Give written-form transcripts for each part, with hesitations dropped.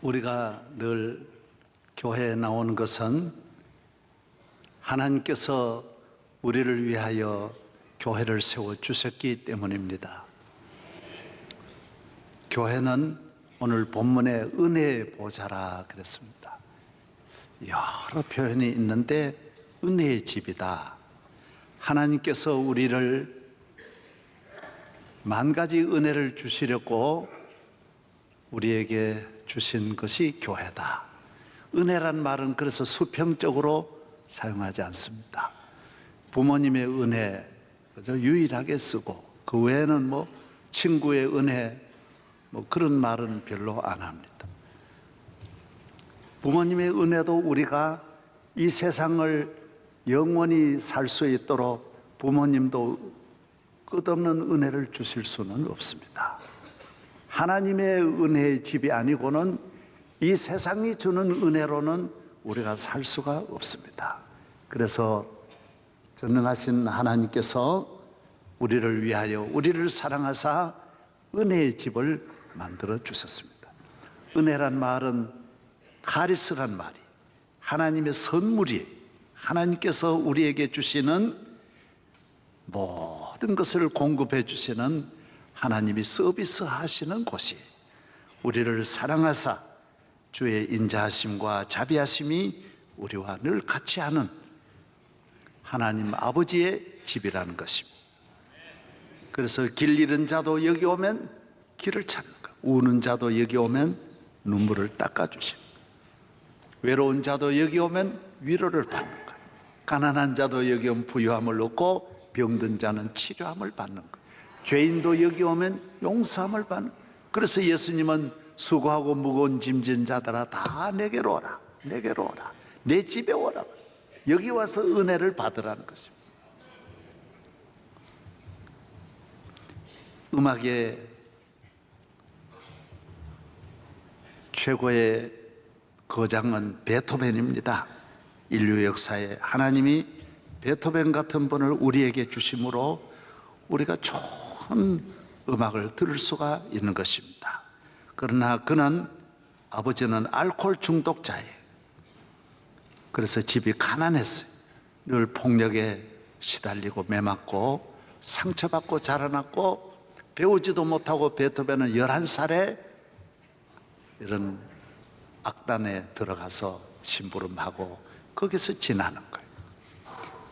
우리가 늘 교회에 나오는 것은 하나님께서 우리를 위하여 교회를 세워주셨기 때문입니다. 교회는 오늘 본문에 은혜의 보좌라 그랬습니다. 여러 표현이 있는데 은혜의 집이다. 하나님께서 우리를 만 가지 은혜를 주시려고 우리에게 주신 것이 교회다. 은혜란 말은 그래서 수평적으로 사용하지 않습니다. 부모님의 은혜 그저 유일하게 쓰고 그 외에는 친구의 은혜 그런 말은 별로 안 합니다. 부모님의 은혜도 우리가 이 세상을 영원히 살 수 있도록 부모님도 끝없는 은혜를 주실 수는 없습니다. 하나님의 은혜의 집이 아니고는 이 세상이 주는 은혜로는 우리가 살 수가 없습니다. 그래서 전능하신 하나님께서 우리를 위하여 우리를 사랑하사 은혜의 집을 만들어 주셨습니다. 은혜란 말은 카리스란 말이 하나님의 선물이 하나님께서 우리에게 주시는 모든 것을 공급해 주시는 하나님이 서비스 하시는 곳이 우리를 사랑하사 주의 인자하심과 자비하심이 우리와 늘 같이 하는 하나님 아버지의 집이라는 것입니다. 그래서 길 잃은 자도 여기 오면 길을 찾는 것, 우는 자도 여기 오면 눈물을 닦아주십니다. 외로운 자도 여기 오면 위로를 받는 것, 가난한 자도 여기 오면 부유함을 얻고 병든 자는 치료함을 받는 것, 죄인도 여기 오면 용서함을 받는 것. 그래서 예수님은 수고하고 무거운 짐진 자들아 다 내게로 오라, 내게로 오라, 내 집에 오라. 여기 와서 은혜를 받으라는 것입니다. 음악의 최고의 거장은 베토벤입니다. 인류 역사에 하나님이 베토벤 같은 분을 우리에게 주심으로 우리가 좋은 음악을 들을 수가 있는 것입니다. 그러나 그는 아버지는 알코올 중독자예요. 그래서 집이 가난했어요. 늘 폭력에 시달리고 매맞고 상처받고 자라났고 배우지도 못하고 베토벤은 11살에 이런 악단에 들어가서 심부름하고 거기서 지나는 거예요.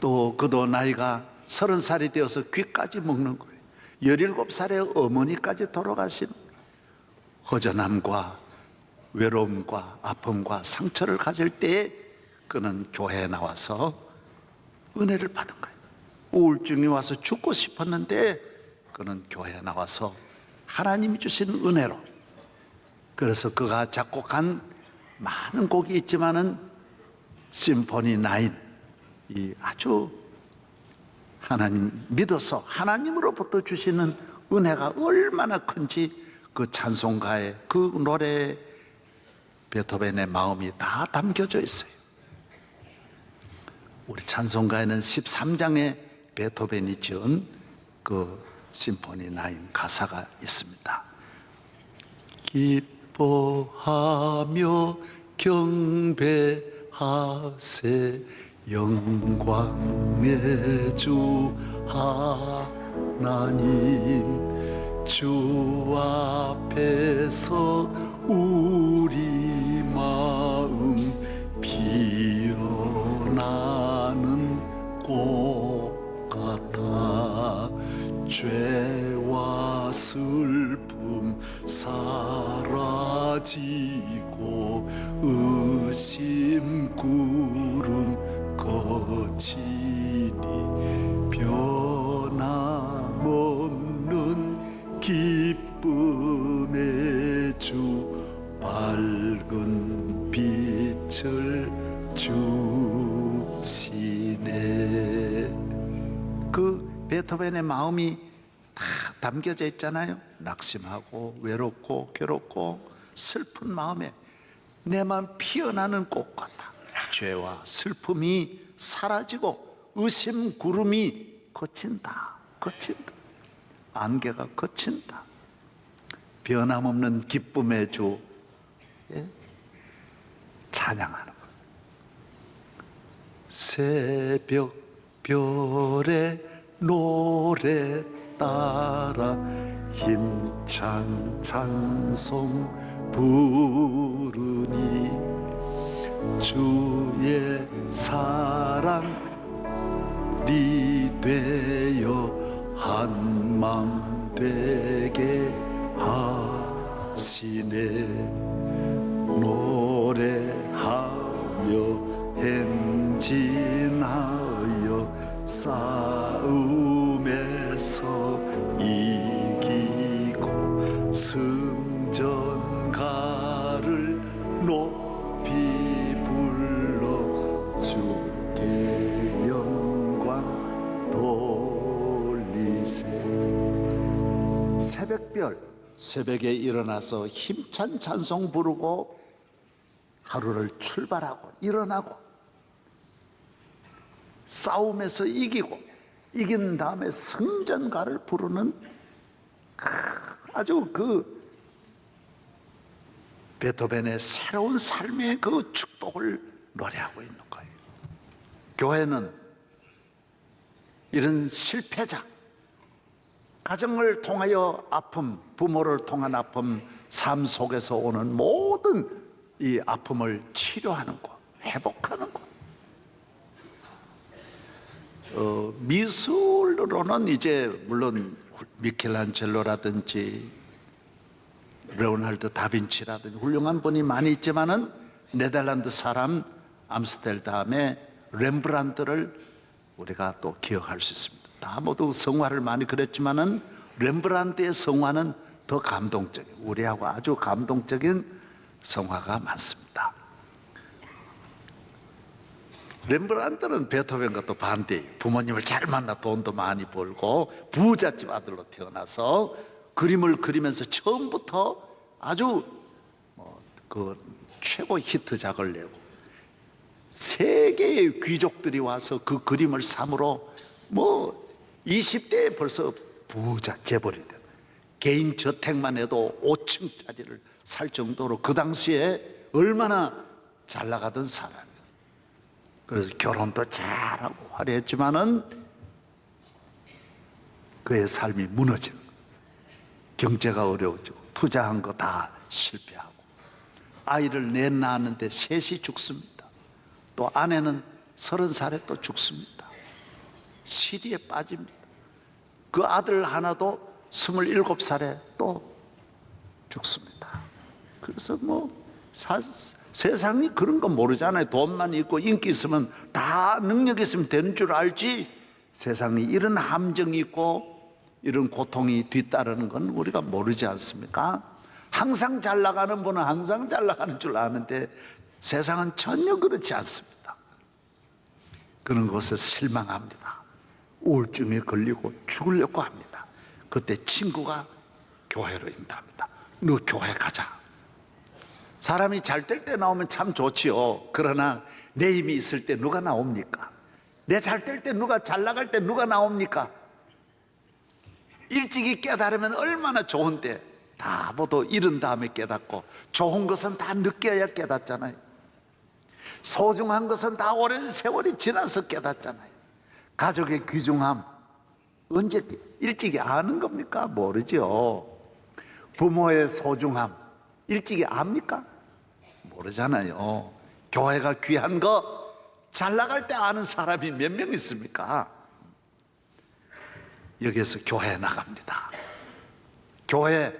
또 그도 나이가 30살이 되어서 귀까지 먹는 거예요. 17살에 어머니까지 돌아가신 허전함과 외로움과 아픔과 상처를 가질 때에 그는 교회에 나와서 은혜를 받은 거예요. 우울증이 와서 죽고 싶었는데 그는 교회에 나와서 하나님이 주신 은혜로, 그래서 그가 작곡한 많은 곡이 있지만은 심포니 9, 이 아주 하나님 믿어서 하나님으로부터 주시는 은혜가 얼마나 큰지 그 찬송가에 그 노래에 베토벤의 마음이 다 담겨져 있어요. 우리 찬송가에는 13장의 베토벤이 지은 그 심포니 9 가사가 있습니다. 기뻐하며 경배하세 영광의 주 하나님, 주 앞에서 우리 마음 피어나는 꽃 같아 죄와 슬픔 사라지고 의심 구름 거치니 변함없는 기쁨의 주 밝은 빛을 주시네. 그 베토벤의 마음이 다 담겨져 있잖아요. 낙심하고 외롭고 괴롭고 슬픈 마음에 내 마음 피어나는 꽃 같아. 죄와 슬픔이 사라지고 의심 구름이 거친다. 안개가 거친다. 변함없는 기쁨의 주, 찬양하는 것. 새벽 별의 노래 따라 힘찬 찬송 부르니 주의 사랑이 되어 한맘 되게 하시네. 노래하여 행진하여 싸움에서 이기고 승전가를 높이 불러 주께 영광 돌리세. 새벽별, 새벽에 일어나서 힘찬 찬송 부르고 하루를 출발하고 일어나고 싸움에서 이기고 이긴 다음에 승전가를 부르는 아주 그 베토벤의 새로운 삶의 그 축복을 노래하고 있는 거예요. 교회는 이런 실패자, 가정을 통하여 아픔, 부모를 통한 아픔, 삶 속에서 오는 모든 이 아픔을 치료하는 곳, 회복하는 곳. 미술로는 이제 물론 미켈란젤로라든지 레오나르도 다빈치라든지 훌륭한 분이 많이 있지만은 네덜란드 사람 암스테르담의 렘브란트를 우리가 또 기억할 수 있습니다. 다 모두 성화를 많이 그렸지만은 렘브란트의 성화는 더 감동적이에요. 우리하고 아주 감동적인 성화가 많습니다. 렘브란트는 베토벤과 또 반대예요. 부모님을 잘 만나 돈도 많이 벌고 부잣집 아들로 태어나서 그림을 그리면서 처음부터 아주 그 최고 히트작을 내고 세계의 귀족들이 와서 그 그림을 사므로 20대에 벌써 부자 재벌이 돼. 개인 저택만 해도 5층짜리를 살 정도로 그 당시에 얼마나 잘 나가던 사람이에요. 그래서 결혼도 잘하고 화려했지만은 그의 삶이 무너지는 거예요. 경제가 어려워지고 투자한 거 다 실패하고 아이를 넷 낳았는데 셋이 죽습니다. 또 아내는 30살에 또 죽습니다. 시리에 빠집니다. 그 아들 하나도 27살에 또 죽습니다. 그래서 세상이 그런 거 모르잖아요. 돈만 있고 인기 있으면 다 능력 있으면 되는 줄 알지, 세상에 이런 함정이 있고 이런 고통이 뒤따르는 건 우리가 모르지 않습니까? 항상 잘 나가는 분은 항상 잘 나가는 줄 아는데 세상은 전혀 그렇지 않습니다. 그런 곳에 실망합니다. 우울증에 걸리고 죽으려고 합니다. 그때 친구가 교회로 인도합니다. 너 교회 가자. 사람이 잘 될 때 나오면 참 좋지요. 그러나 내 힘이 있을 때 누가 나옵니까? 내 잘 될 때 누가, 잘 나갈 때 누가 나옵니까? 일찍이 깨달으면 얼마나 좋은데 다 모두 이른 다음에 깨닫고, 좋은 것은 다 늦게야 깨닫잖아요. 소중한 것은 다 오랜 세월이 지나서 깨닫잖아요. 가족의 귀중함 언제 일찍이 아는 겁니까? 모르죠. 부모의 소중함 일찍이 압니까? 모르잖아요. 교회가 귀한 거 잘 나갈 때 아는 사람이 몇 명 있습니까? 여기에서 교회에 나갑니다. 교회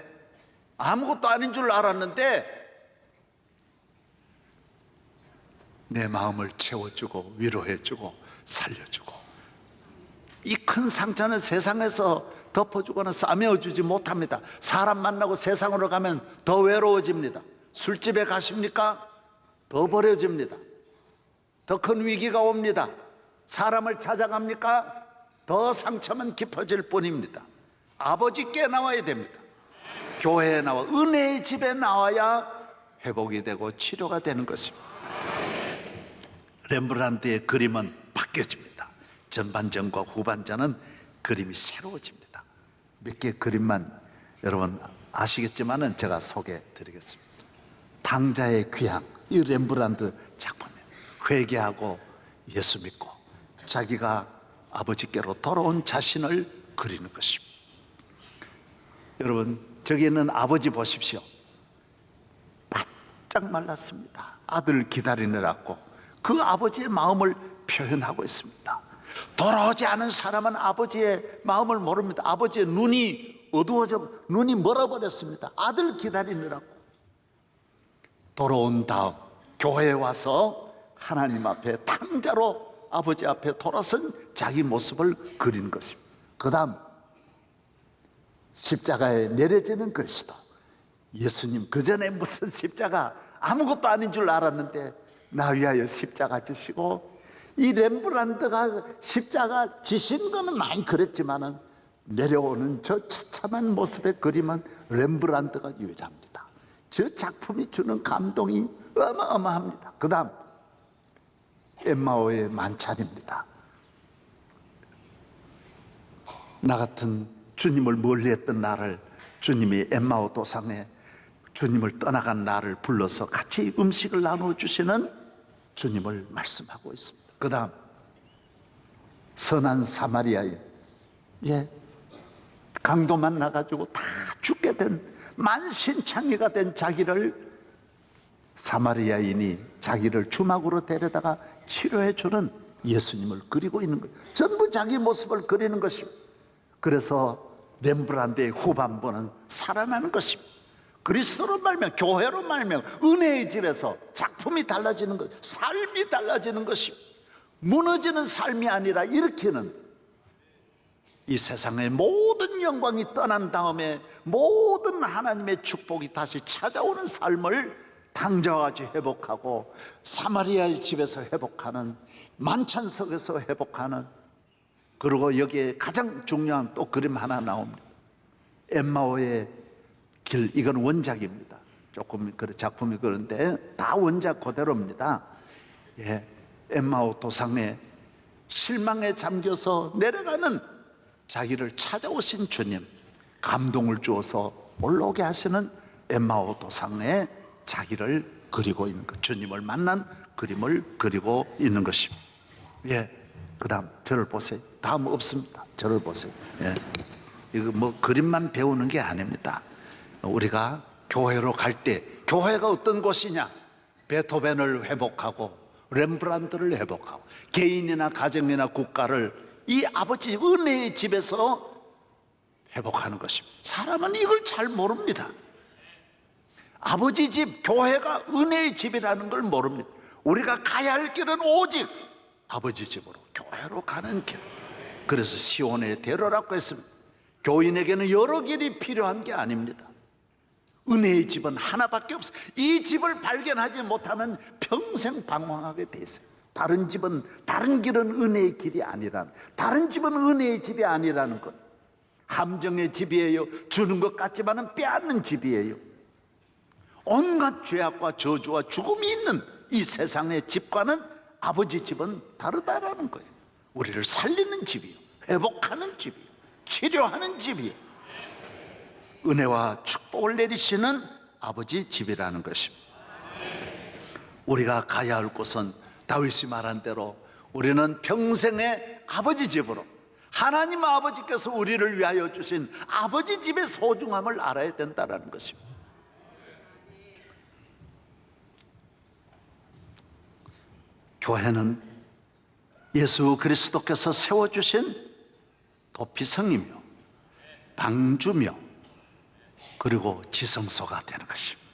아무것도 아닌 줄 알았는데 내 마음을 채워주고 위로해주고 살려주고, 이 큰 상처는 세상에서 덮어주거나 싸매어주지 못합니다. 사람 만나고 세상으로 가면 더 외로워집니다. 술집에 가십니까? 더 버려집니다. 더 큰 위기가 옵니다. 사람을 찾아갑니까? 더 상처만 깊어질 뿐입니다. 아버지께 나와야 됩니다. 교회에 나와 은혜의 집에 나와야 회복이 되고 치료가 되는 것입니다. 렘브란트의 그림은 바뀌어집니다. 전반전과 후반전은 그림이 새로워집니다. 몇 개 그림만 여러분 아시겠지만은 제가 소개해 드리겠습니다. 당자의 귀향, 이 렘브란트 작품이에요. 회개하고 예수 믿고 자기가 아버지께로 돌아온 자신을 그리는 것입니다. 여러분, 저기 있는 아버지 보십시오. 바짝 말랐습니다. 아들 기다리느라고 그 아버지의 마음을 표현하고 있습니다. 돌아오지 않은 사람은 아버지의 마음을 모릅니다. 아버지의 눈이 어두워져 눈이 멀어버렸습니다. 아들 기다리느라고. 돌아온 다음 교회에 와서 하나님 앞에 탕자로 아버지 앞에 돌아선 자기 모습을 그린 것입니다. 그 다음 십자가에 내려지는 그리스도. 예수님 그 전에 무슨 십자가 아무것도 아닌 줄 알았는데 나 위하여 십자가 지시고, 이 렘브란트가 십자가 지신 거는 많이 그랬지만은 내려오는 저 처참한 모습의 그림은 렘브란트가 유일합니다. 저 작품이 주는 감동이 어마어마합니다. 그 다음 엠마오의 만찬입니다. 나 같은 주님을 멀리했던 나를 주님이 엠마오 도상에 주님을 떠나간 나를 불러서 같이 음식을 나누어 주시는 주님을 말씀하고 있습니다. 그 다음 선한 사마리아인, 강도만 나가지고 다 죽게 된 만신창이가 된 자기를 사마리아인이 자기를 주막으로 데려다가 치료해 주는 예수님을 그리고 있는 거예요. 전부 자기 모습을 그리는 것입니다. 그래서 렘브란트의 후반부는 살아나는 것입니다. 그리스도로 말면, 교회로 말면 은혜의 집에서 작품이 달라지는 것, 삶이 달라지는 것입니다. 무너지는 삶이 아니라 일으키는, 이 세상의 모든 영광이 떠난 다음에 모든 하나님의 축복이 다시 찾아오는 삶을 탕자와 같이 회복하고, 사마리아의 집에서 회복하는, 만찬석에서 회복하는, 그리고 여기에 가장 중요한 또 그림 하나 나옵니다. 엠마오의 길, 이건 원작입니다. 조금 작품이 그런데 다 원작 그대로입니다. 엠마오 도상에 실망에 잠겨서 내려가는 자기를 찾아오신 주님, 감동을 주어서 올라오게 하시는 엠마오 도상에 자기를 그리고 있는 것, 주님을 만난 그림을 그리고 있는 것입니다. 그 다음 저를 보세요. 다음 없습니다. 저를 보세요. 이거 뭐 그림만 배우는 게 아닙니다. 우리가 교회로 갈 때 교회가 어떤 곳이냐? 베토벤을 회복하고 렘브란트를 회복하고 개인이나 가정이나 국가를 이 아버지 은혜의 집에서 회복하는 것입니다. 사람은 이걸 잘 모릅니다. 아버지 집, 교회가 은혜의 집이라는 걸 모릅니다. 우리가 가야 할 길은 오직 아버지 집으로, 교회로 가는 길. 그래서 시온의 대로라고 했습니다. 교인에게는 여러 길이 필요한 게 아닙니다. 은혜의 집은 하나밖에 없어요. 이 집을 발견하지 못하면 평생 방황하게 돼 있어요. 다른 집은, 다른 길은 은혜의 길이 아니라는, 다른 집은 은혜의 집이 아니라는 것. 함정의 집이에요. 주는 것 같지만은 빼앗는 집이에요. 온갖 죄악과 저주와 죽음이 있는 이 세상의 집과는 아버지 집은 다르다라는 거예요. 우리를 살리는 집이요, 회복하는 집이요, 치료하는 집이요, 은혜와 축복을 내리시는 아버지 집이라는 것입니다. 우리가 가야 할 곳은 다윗이 말한 대로 우리는 평생의 아버지 집으로, 하나님 아버지께서 우리를 위하여 주신 아버지 집의 소중함을 알아야 된다는 것입니다. 교회는 예수 그리스도께서 세워주신 도피성이며 방주며 그리고 지성소가 되는 것입니다.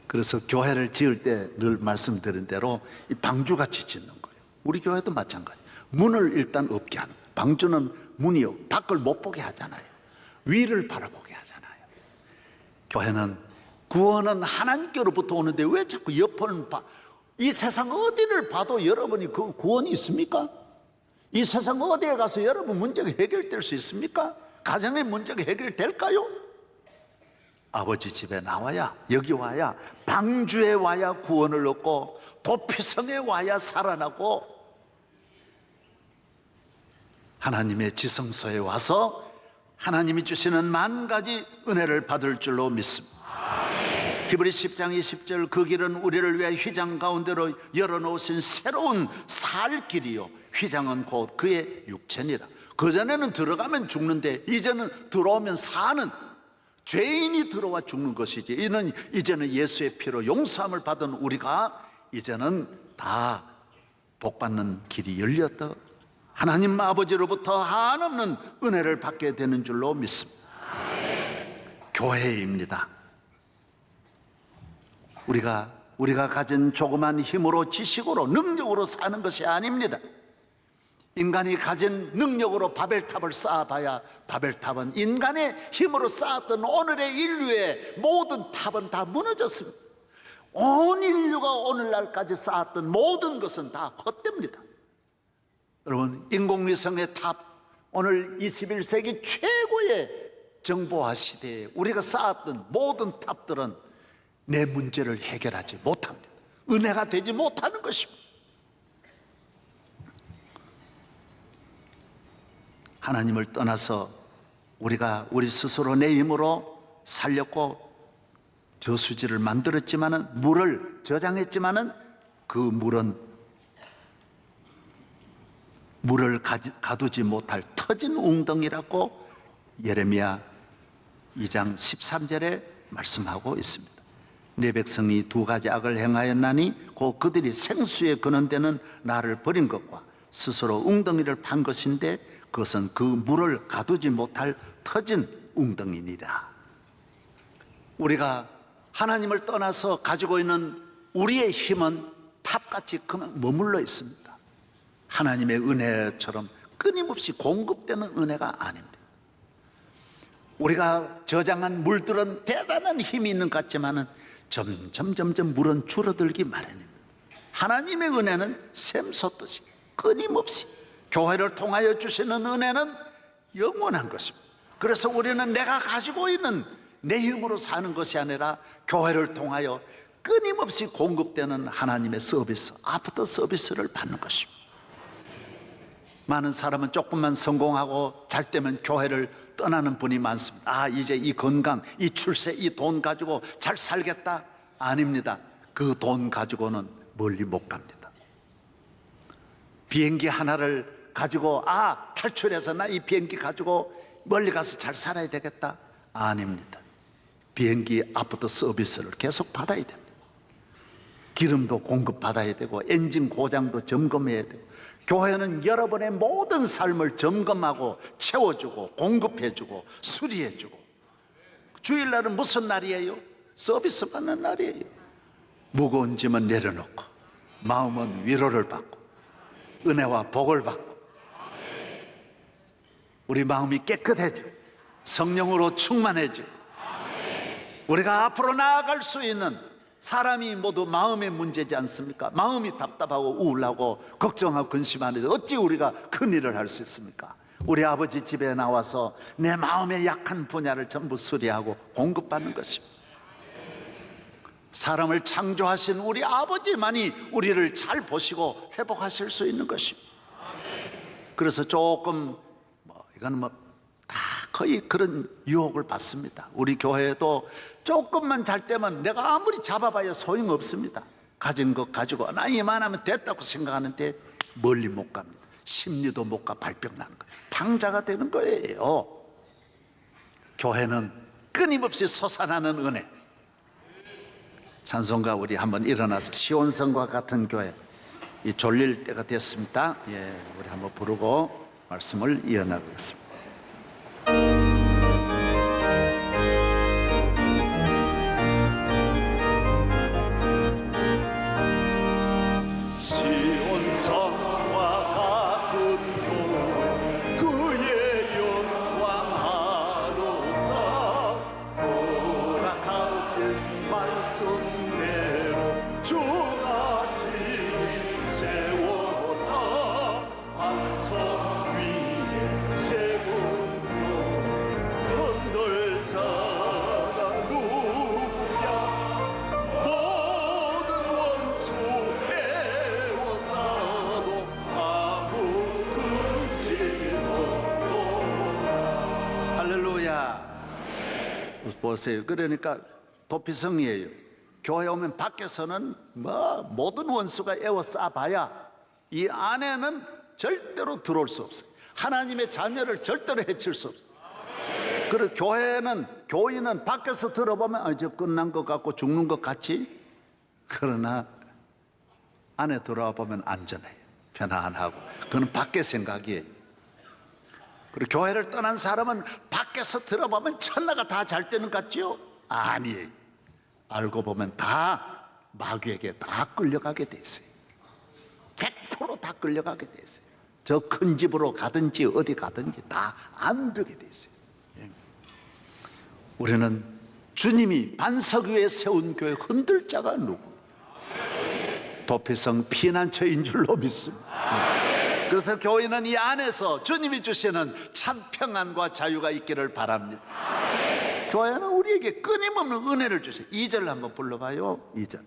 그래서 교회를 지을 때 늘 말씀드린 대로 이 방주같이 짓는 거예요. 우리 교회도 마찬가지. 문을 일단 없게 하는 거예요. 방주는 문이요, 밖을 못 보게 하잖아요. 위를 바라보게 하잖아요. 교회는, 구원은 하나님께로부터 오는데 왜 자꾸 옆을 봐? 이 세상 어디를 봐도 여러분이 그 구원이 있습니까? 이 세상 어디에 가서 여러분 문제가 해결될 수 있습니까? 가정의 문제가 해결될까요? 아버지 집에 나와야, 여기 와야, 방주에 와야 구원을 얻고 도피성에 와야 살아나고 하나님의 지성소에 와서 하나님이 주시는 만 가지 은혜를 받을 줄로 믿습니다. 히브리 10장 20절 그 길은 우리를 위해 휘장 가운데로 열어놓으신 새로운 살 길이요 휘장은 곧 그의 육체니라. 그전에는 들어가면 죽는데 이제는 들어오면 사는, 죄인이 들어와 죽는 것이지 이제는 예수의 피로 용서함을 받은 우리가 이제는 다 복받는 길이 열렸다. 하나님 아버지로부터 한없는 은혜를 받게 되는 줄로 믿습니다. 교회입니다. 우리가 가진 조그만 힘으로, 지식으로, 능력으로 사는 것이 아닙니다. 인간이 가진 능력으로 바벨탑을 쌓아봐야 바벨탑은 인간의 힘으로 쌓았던 오늘의 인류의 모든 탑은 다 무너졌습니다. 온 인류가 오늘날까지 쌓았던 모든 것은 다 헛됩니다. 여러분, 인공위성의 탑, 오늘 21세기 최고의 정보화 시대에 우리가 쌓았던 모든 탑들은 내 문제를 해결하지 못합니다. 은혜가 되지 못하는 것입니다. 하나님을 떠나서 우리가 우리 스스로 내 힘으로 살렸고 저수지를 만들었지만은, 물을 저장했지만은 그 물은 물을 가두지 못할 터진 웅덩이라고 예레미야 2장 13절에 말씀하고 있습니다. 내 백성이 두 가지 악을 행하였나니 곧 그들이 생수에 거는 데는 나를 버린 것과 스스로 웅덩이를 판 것인데 그것은 그 물을 가두지 못할 터진 웅덩이니라. 우리가 하나님을 떠나서 가지고 있는 우리의 힘은 탑같이 그만 머물러 있습니다. 하나님의 은혜처럼 끊임없이 공급되는 은혜가 아닙니다. 우리가 저장한 물들은 대단한 힘이 있는 것 같지만은 점점 물은 줄어들기 마련입니다. 하나님의 은혜는 샘솟듯이 끊임없이 교회를 통하여 주시는 은혜는 영원한 것입니다. 그래서 우리는 내가 가지고 있는 내 힘으로 사는 것이 아니라 교회를 통하여 끊임없이 공급되는 하나님의 서비스, 아프터 서비스를 받는 것입니다. 많은 사람은 조금만 성공하고 잘 되면 교회를 떠나는 분이 많습니다. 이제 이 건강, 이 출세, 이 돈 가지고 잘 살겠다. 아닙니다. 그 돈 가지고는 멀리 못 갑니다. 비행기 하나를 가지고 탈출해서 나 이 비행기 가지고 멀리 가서 잘 살아야 되겠다. 아닙니다. 비행기 아프터 서비스를 계속 받아야 됩니다. 기름도 공급받아야 되고 엔진 고장도 점검해야 되고, 교회는 여러분의 모든 삶을 점검하고 채워주고 공급해주고 수리해주고. 주일날은 무슨 날이에요? 서비스 받는 날이에요. 무거운 짐은 내려놓고 마음은 위로를 받고 은혜와 복을 받고 우리 마음이 깨끗해지고 성령으로 충만해지고 우리가 앞으로 나아갈 수 있는, 사람이 모두 마음의 문제지 않습니까? 마음이 답답하고 우울하고 걱정하고 근심하는데 어찌 우리가 큰일을 할 수 있습니까? 우리 아버지 집에 나와서 내 마음의 약한 분야를 전부 수리하고 공급받는 것입니다. 사람을 창조하신 우리 아버지만이 우리를 잘 보시고 회복하실 수 있는 것입니다. 그래서 조금 이거는 다 거의 그런 유혹을 받습니다. 우리 교회도 조금만 잘 되면 내가 아무리 잡아봐야 소용없습니다. 가진 것 가지고 나 이만하면 됐다고 생각하는데 멀리 못 갑니다. 심리도 못 가 발병 나는 거예요. 당자가 되는 거예요. 교회는 끊임없이 솟아나는 은혜. 찬송가 우리 한번 일어나서 시온성과 같은 교회, 이 졸릴 때가 됐습니다. 우리 한번 부르고 말씀을 이어나가겠습니다. 보세요. 그러니까 도피성이에요. 교회 오면 밖에서는 뭐 모든 원수가 에워싸봐야 이 안에는 절대로 들어올 수 없어요. 하나님의 자녀를 절대로 해칠 수 없어요. 그리고 교인은 밖에서 들어보면 이제 끝난 것 같고 죽는 것 같지. 그러나 안에 들어와 보면 안전해요. 편안하고. 그건 밖의 생각이에요. 그리고 교회를 떠난 사람은 밖에서 들어보면 천하가 다 잘 되는 것 같지요? 아니에요. 알고 보면 다 마귀에게 다 끌려가게 돼 있어요. 100%다 끌려가게 돼 있어요. 저 큰 집으로 가든지 어디 가든지 다 안 되게 돼 있어요. 우리는 주님이 반석 위에 세운 교회 흔들 자가 누구? 도피성 피난처인 줄로 믿습니다. 그래서 교회는 이 안에서 주님이 주시는 참 평안과 자유가 있기를 바랍니다. 교회는 우리에게 끊임없는 은혜를 주세요. 2절 한번 불러봐요. 2절.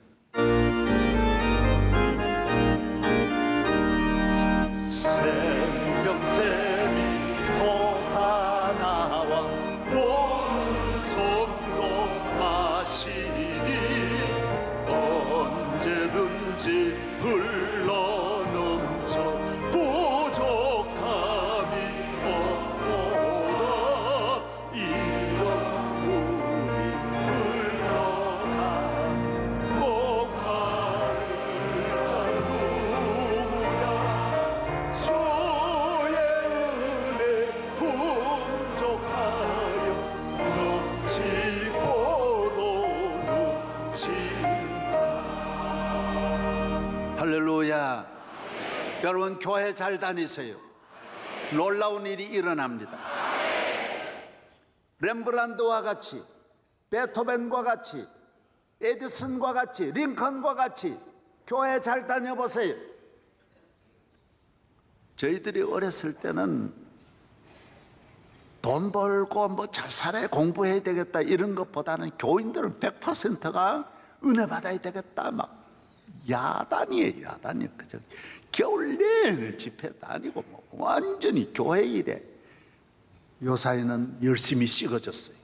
생명샘이 솟아나와 모든 손도 마시니 언제든지 흘러넘쳐 부족함이 없도다. 이런 우리 흘러간 목마를 자 누구냐. 주의 은혜 풍족하여 넘치고도 넘친다. 할렐루야. 여러분 교회 잘 다니세요. 놀라운 일이 일어납니다. 렘브란트와 같이, 베토벤과 같이, 에디슨과 같이, 링컨과 같이 교회 잘 다녀보세요. 저희들이 어렸을 때는 돈 벌고 뭐 잘 살아야 공부해야 되겠다 이런 것보다는 교인들은 100%가 은혜 받아야 되겠다 막 야단이에요. 야단이에요. 그저 겨울 내내 집회 다니고 뭐 완전히 교회 일에 요사이는 열심히 식어졌어요.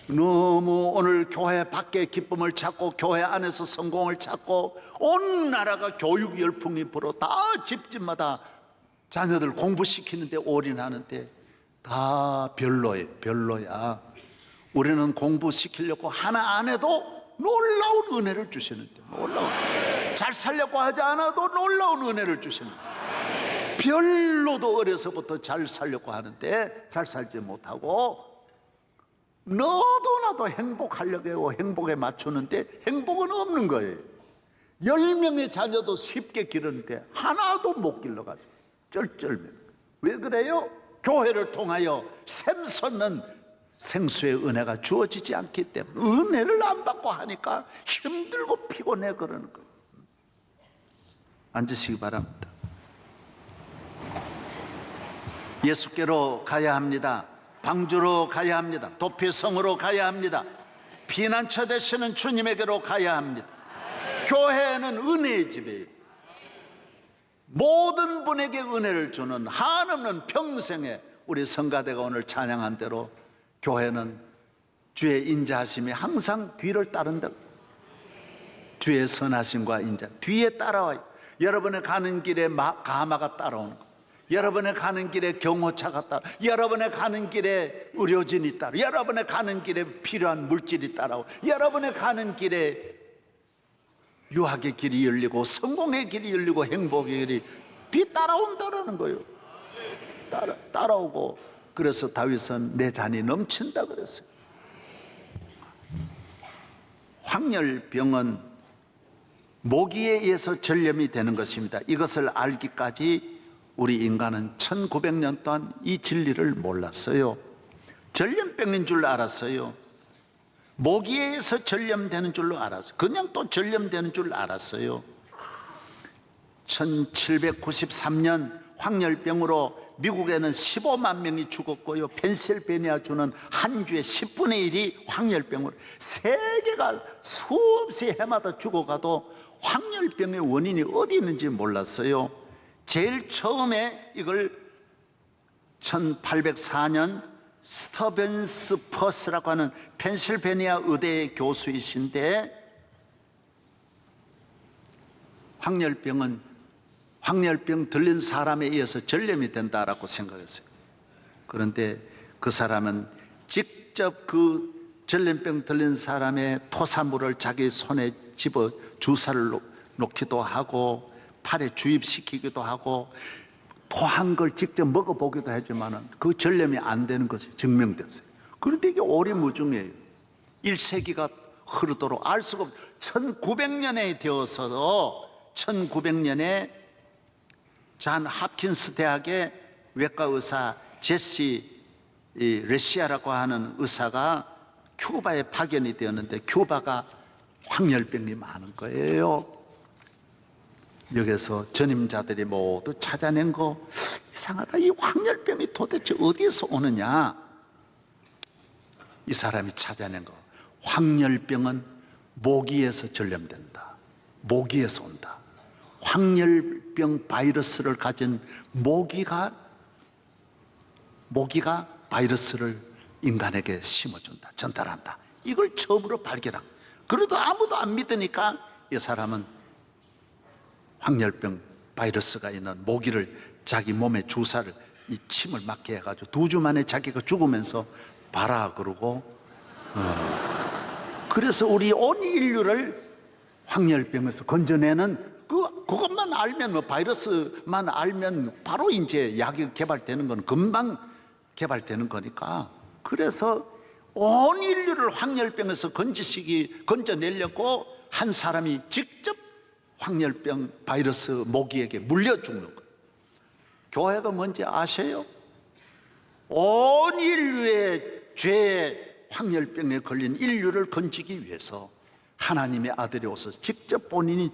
너무 오늘 교회 밖에 기쁨을 찾고 교회 안에서 성공을 찾고 온 나라가 교육 열풍이 불어 다 집집마다 자녀들 공부시키는데 올인하는데 다 별로예요. 별로야. 우리는 공부시키려고 하나 안 해도 놀라운 은혜를 주시는데, 놀라운, 잘 살려고 하지 않아도 놀라운 은혜를 주시는데, 별로도 어려서부터 잘 살려고 하는데 잘 살지 못하고 너도 나도 행복하려고 하고 행복에 맞추는데 행복은 없는 거예요. 10명의 자녀도 쉽게 기르는데 하나도 못 길러가지고 쩔쩔매. 왜 그래요? 교회를 통하여 샘솟는 생수의 은혜가 주어지지 않기 때문에, 은혜를 안 받고 하니까 힘들고 피곤해 그러는 거예요. 앉으시기 바랍니다. 예수께로 가야 합니다. 방주로 가야 합니다. 도피성으로 가야 합니다. 피난처 되시는 주님에게로 가야 합니다. 교회는 은혜의 집이에요. 모든 분에게 은혜를 주는 한없는 평생에, 우리 성가대가 오늘 찬양한 대로 교회는 주의 인자하심이 항상 뒤를 따른다. 주의 선하심과 인자 뒤에 따라와요. 여러분의 가는 길에 가마가 따라오는 거, 여러분의 가는 길에 경호차가 따라, 여러분의 가는 길에 의료진이 따라, 여러분의 가는 길에 필요한 물질이 따라오고, 여러분의 가는 길에 유학의 길이 열리고 성공의 길이 열리고 행복의 길이 뒤따라온다는 거예요. 따라오고. 그래서 다윗은 내 잔이 넘친다 그랬어요. 황열병은 모기에 의해서 전염이 되는 것입니다. 이것을 알기까지 우리 인간은 1900년 동안 이 진리를 몰랐어요. 전염병인 줄 알았어요. 모기에 의해서 전염되는 줄로 알았어요. 그냥 또 전염되는 줄 알았어요. 1793년 황열병으로 미국에는 15만 명이 죽었고요, 펜실베니아주는 한 주에 10분의 1이 황열병으로, 세계가 수없이 해마다 죽어가도 황열병의 원인이 어디 있는지 몰랐어요. 제일 처음에 이걸 1804년 스터벤스 퍼스라고 하는 펜실베니아 의대의 교수이신데, 황열병 들린 사람에 의해서 전염이 된다라고 생각했어요. 그런데 그 사람은 직접 그 전염병 들린 사람의 토사물을 자기 손에 집어 주사를 놓기도 하고 팔에 주입시키기도 하고 토한 걸 직접 먹어보기도 하지만 그 전염이 안 되는 것이 증명됐어요. 그런데 이게 오리무중이에요. 1세기가 흐르도록 알 수가 없어요. 1900년에 되어서 1900년에 잔 홉킨스 대학의 외과 의사 제시 레시아라고 하는 의사가 큐바에 파견이 되었는데 큐바가 황열병이 많은 거예요. 여기서 전임자들이 모두 찾아낸 거, 이상하다, 이 황열병이 도대체 어디에서 오느냐. 이 사람이 찾아낸 거, 황열병은 모기에서 전염된다. 모기에서 온다. 황열병 바이러스를 가진 모기가 바이러스를 인간에게 심어준다, 전달한다. 이걸 처음으로 발견한. 그래도 아무도 안 믿으니까 이 사람은 황열병 바이러스가 있는 모기를 자기 몸에 주사를, 이 침을 맞게 해가지고 2주 만에 자기가 죽으면서 봐라 그러고, 그래서 우리 온 인류를 황열병에서 건져내는 그것만 알면, 바이러스만 알면 바로 이제 약이 개발되는 건 금방 개발되는 거니까. 그래서 온 인류를 황열병에서 건져내려고 한 사람이 직접 황열병 바이러스 모기에게 물려 죽는 거예요. 교회가 뭔지 아세요? 온 인류의 죄에, 황열병에 걸린 인류를 건지기 위해서 하나님의 아들이 오셔서 직접 본인이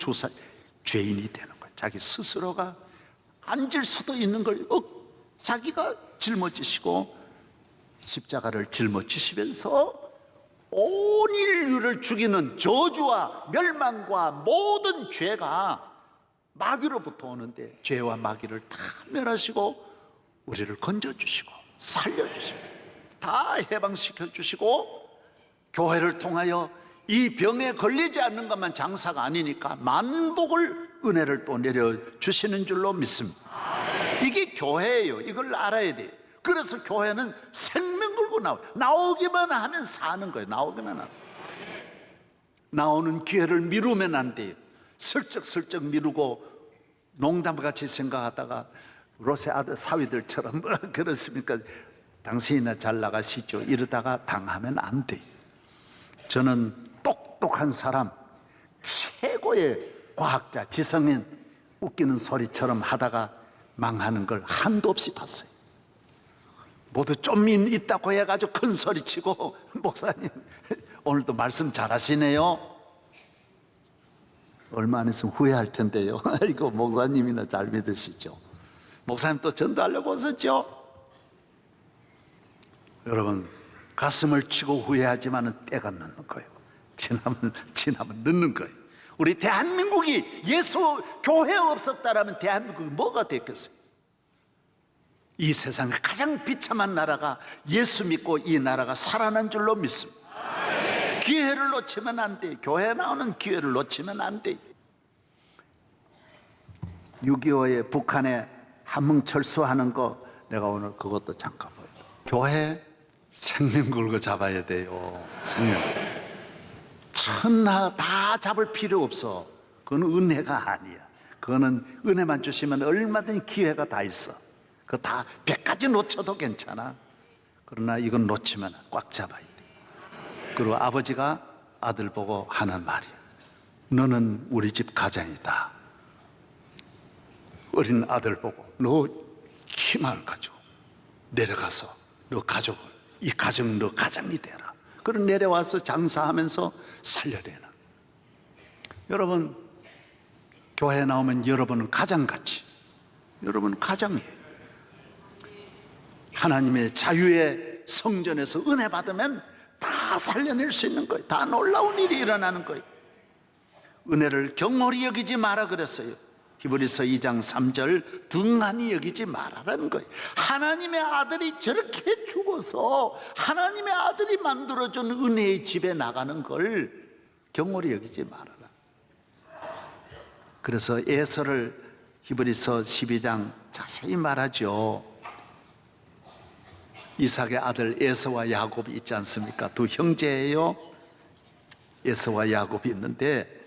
죄인이 되는 거예요. 자기 스스로가 앉을 수도 있는 걸 자기가 짊어지시고 십자가를 짊어지시면서 온 인류를 죽이는 저주와 멸망과 모든 죄가 마귀로부터 오는데, 죄와 마귀를 다 멸하시고 우리를 건져주시고 살려주시고 다 해방시켜 주시고, 교회를 통하여 이 병에 걸리지 않는 것만 장사가 아니니까 만복을, 은혜를 또 내려주시는 줄로 믿습니다. 이게 교회예요. 이걸 알아야 돼요. 그래서 교회는 생명 걸고 나오기만 하면 사는 거예요. 나오기만 하면. 나오는 기회를 미루면 안 돼요. 슬쩍슬쩍 미루고 농담같이 생각하다가 롯의 아들 사위들처럼 뭐라 그렇습니까? 당신이나 잘 나가시죠. 이러다가 당하면 안 돼요. 저는 똑똑한 사람, 최고의 과학자, 지성인, 웃기는 소리처럼 하다가 망하는 걸 한도 없이 봤어요. 모두 좀 있다고 해가지고 큰 소리치고, 목사님 오늘도 말씀 잘하시네요. 얼마 안 있으면 후회할 텐데요. 이거 목사님이나 잘 믿으시죠? 목사님 또 전도하려고 오셨죠? 여러분, 가슴을 치고 후회하지만은 때가 늦는 거예요. 지나면 늦는 거예요. 우리 대한민국이 예수 교회 없었다라면 대한민국이 뭐가 됐겠어요? 이 세상에 가장 비참한 나라가 예수 믿고 이 나라가 살아난 줄로 믿습니다. 기회를 놓치면 안 돼. 교회에 나오는 기회를 놓치면 안 돼. 6.25에 북한에 한문 철수하는 거, 내가 오늘 그것도 잠깐 봐요. 교회 생명 걸고 잡아야 돼요. 생명. 천하 다 잡을 필요 없어. 그건 은혜가 아니야. 그거는 은혜만 주시면 얼마든지 기회가 다 있어. 그거 다 100가지 놓쳐도 괜찮아. 그러나 이건 놓치면 꽉 잡아야 돼. 그리고 아버지가 아들 보고 하는 말이야. 너는 우리 집 가장이다. 어린 아들 보고 너 힘을 가지고 내려가서 너 가족을, 이 가정 너 가장이 되라. 그럼 내려와서 장사하면서 살려내는. 여러분, 교회에 나오면 여러분은 가장같이, 여러분은 가장이에요. 하나님의 자유의 성전에서 은혜 받으면 다 살려낼 수 있는 거예요. 다 놀라운 일이 일어나는 거예요. 은혜를 경홀히 여기지 마라 그랬어요. 히브리서 2장 3절 등한히 여기지 말아라는 거예요. 하나님의 아들이 저렇게 죽어서 하나님의 아들이 만들어준 은혜의 집에 나가는 걸 경홀히 여기지 말아라. 그래서 에서를 히브리서 12장 자세히 말하죠. 이삭의 아들 에서와 야곱이 있지 않습니까? 두 형제예요. 에서와 야곱이 있는데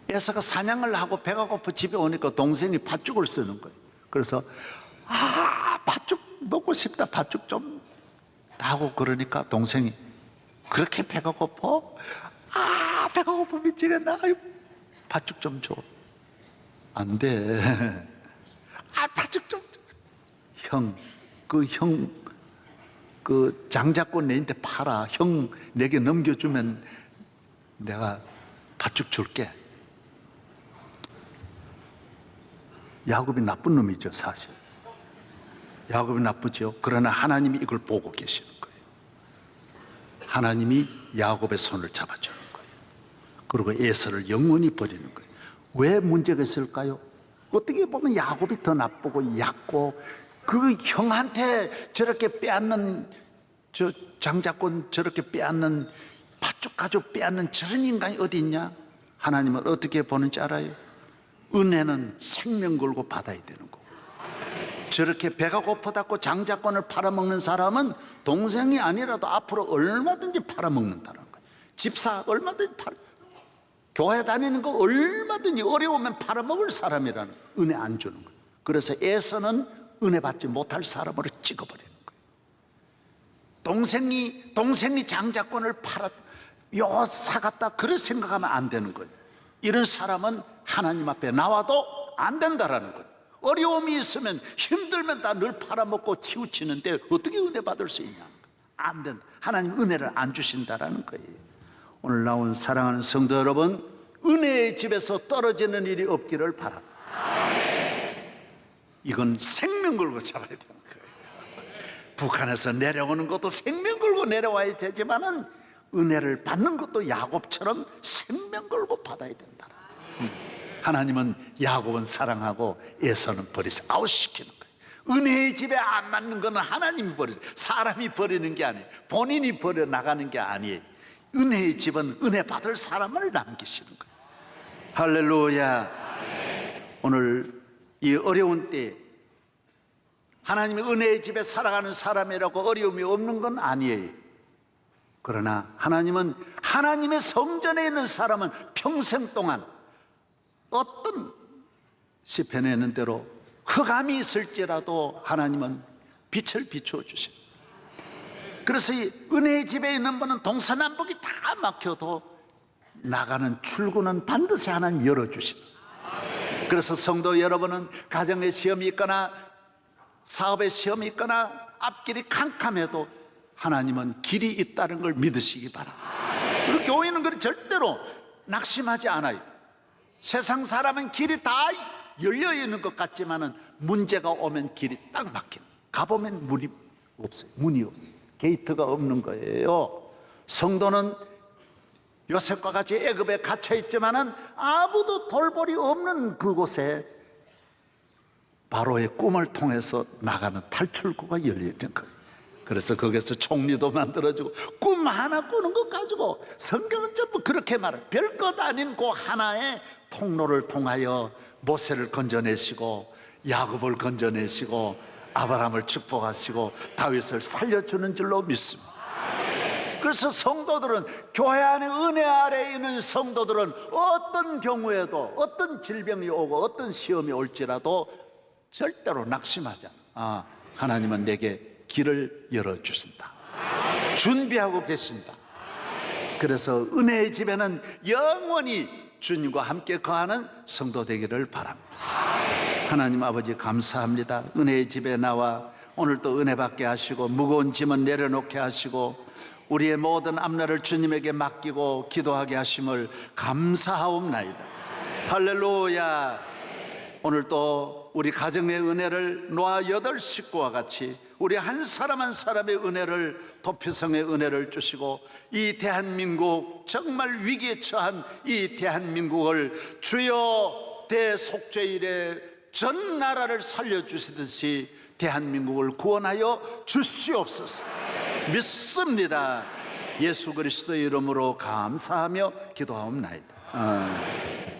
에서가 사냥을 하고 배가 고파 집에 오니까 동생이 팥죽을 쓰는 거예요. 그래서 팥죽 먹고 싶다, 팥죽 좀 하고 그러니까 동생이 그렇게 배가 고파? 배가 고파 미치겠나? 팥죽 좀 줘. 안 돼. 팥죽 좀 줘. 그 장자권 내한테 팔아. 형 내게 넘겨주면 내가 팥죽 줄게. 야곱이 나쁜 놈이죠, 사실. 야곱이 나쁘죠. 그러나 하나님이 이걸 보고 계시는 거예요. 하나님이 야곱의 손을 잡아주는 거예요. 그리고 에서를 영원히 버리는 거예요. 왜 문제가 있을까요? 어떻게 보면 야곱이 더 나쁘고 얕고 그 형한테 저렇게 빼앗는 저 장자권 저렇게 빼앗는 팥죽 가지고 빼앗는 저런 인간이 어디 있냐? 하나님은 어떻게 보는지 알아요? 은혜는 생명 걸고 받아야 되는 거고, 저렇게 배가 고프다고 장자권을 팔아먹는 사람은 동생이 아니라도 앞으로 얼마든지 팔아먹는다는 거예요. 집사 얼마든지 교회 다니는 거 얼마든지 어려우면 팔아먹을 사람이라는 은혜 안 주는 거예요. 그래서 에서는 은혜 받지 못할 사람으로 찍어버리는 거예요. 동생이 장자권을 사갔다 그렇게 생각하면 안 되는 거예요. 이런 사람은 하나님 앞에 나와도 안 된다라는 거예요. 어려움이 있으면 힘들면 다 늘 팔아먹고 치우치는데 어떻게 은혜 받을 수 있냐? 안 된다. 하나님 은혜를 안 주신다라는 거예요. 오늘 나온 사랑하는 성도 여러분, 은혜의 집에서 떨어지는 일이 없기를 바랍니다. 이건 생명 걸고 잡아야 되는 거예요. 북한에서 내려오는 것도 생명 걸고 내려와야 되지만은 은혜를 받는 것도 야곱처럼 생명 걸고 받아야 된다. 하나님은 야곱은 사랑하고 에서는 버리세요. 아웃시키는 거예요. 은혜의 집에 안 맞는 것은 하나님이 버리세요. 사람이 버리는 게 아니에요. 본인이 버려 나가는 게 아니에요. 은혜의 집은 은혜 받을 사람을 남기시는 거예요. 할렐루야. 오늘 이 어려운 때에 하나님의 은혜의 집에 살아가는 사람이라고 어려움이 없는 건 아니에요. 그러나 하나님은 하나님의 성전에 있는 사람은 평생 동안 어떤 시편에 있는 대로 흑암이 있을지라도 하나님은 빛을 비추어 주십니다. 그래서 이 은혜의 집에 있는 분은 동서남북이 다 막혀도 나가는 출구는 반드시 하나님 열어주십니다. 그래서 성도 여러분은 가정의 시험이 있거나 사업의 시험이 있거나 앞길이 캄캄해도 하나님은 길이 있다는 걸 믿으시기 바랍니다. 그리고 교회는 그렇게 절대로 낙심하지 않아요. 세상 사람은 길이 다 열려 있는 것 같지만은 문제가 오면 길이 딱 막힌. 가보면 문이 없어요. 문이 없어요. 게이트가 없는 거예요. 성도는 요셉과 같이 애굽에 갇혀 있지만은 아무도 돌볼이 없는 그곳에 바로의 꿈을 통해서 나가는 탈출구가 열리는 거예요. 그래서 거기서 총리도 만들어주고 꿈 하나 꾸는 것 가지고 성경은 전부 그렇게 말해요. 별것 아닌 그 하나의 통로를 통하여 모세를 건져내시고 야곱을 건져내시고 아브라함을 축복하시고 다윗을 살려주는 줄로 믿습니다. 그래서 성도들은 교회 안에 은혜 아래에 있는 성도들은 어떤 경우에도 어떤 질병이 오고 어떤 시험이 올지라도 절대로 낙심하지 않아. 하나님은 내게 길을 열어주신다. 준비하고 계신다. 그래서 은혜의 집에는 영원히 주님과 함께 거하는 성도 되기를 바랍니다. 하나님 아버지 감사합니다. 은혜의 집에 나와 오늘 또 은혜 받게 하시고 무거운 짐은 내려놓게 하시고 우리의 모든 앞날을 주님에게 맡기고 기도하게 하심을 감사하옵나이다. 할렐루야. 오늘 또 우리 가정의 은혜를 노아 8 식구와 같이 우리 한 사람 한 사람의 은혜를, 도피성의 은혜를 주시고 이 대한민국, 정말 위기에 처한 이 대한민국을 주여 대속죄일에 전 나라를 살려주시듯이 대한민국을 구원하여 주시옵소서. 믿습니다. 예수 그리스도의 이름으로 감사하며 기도하옵나이다.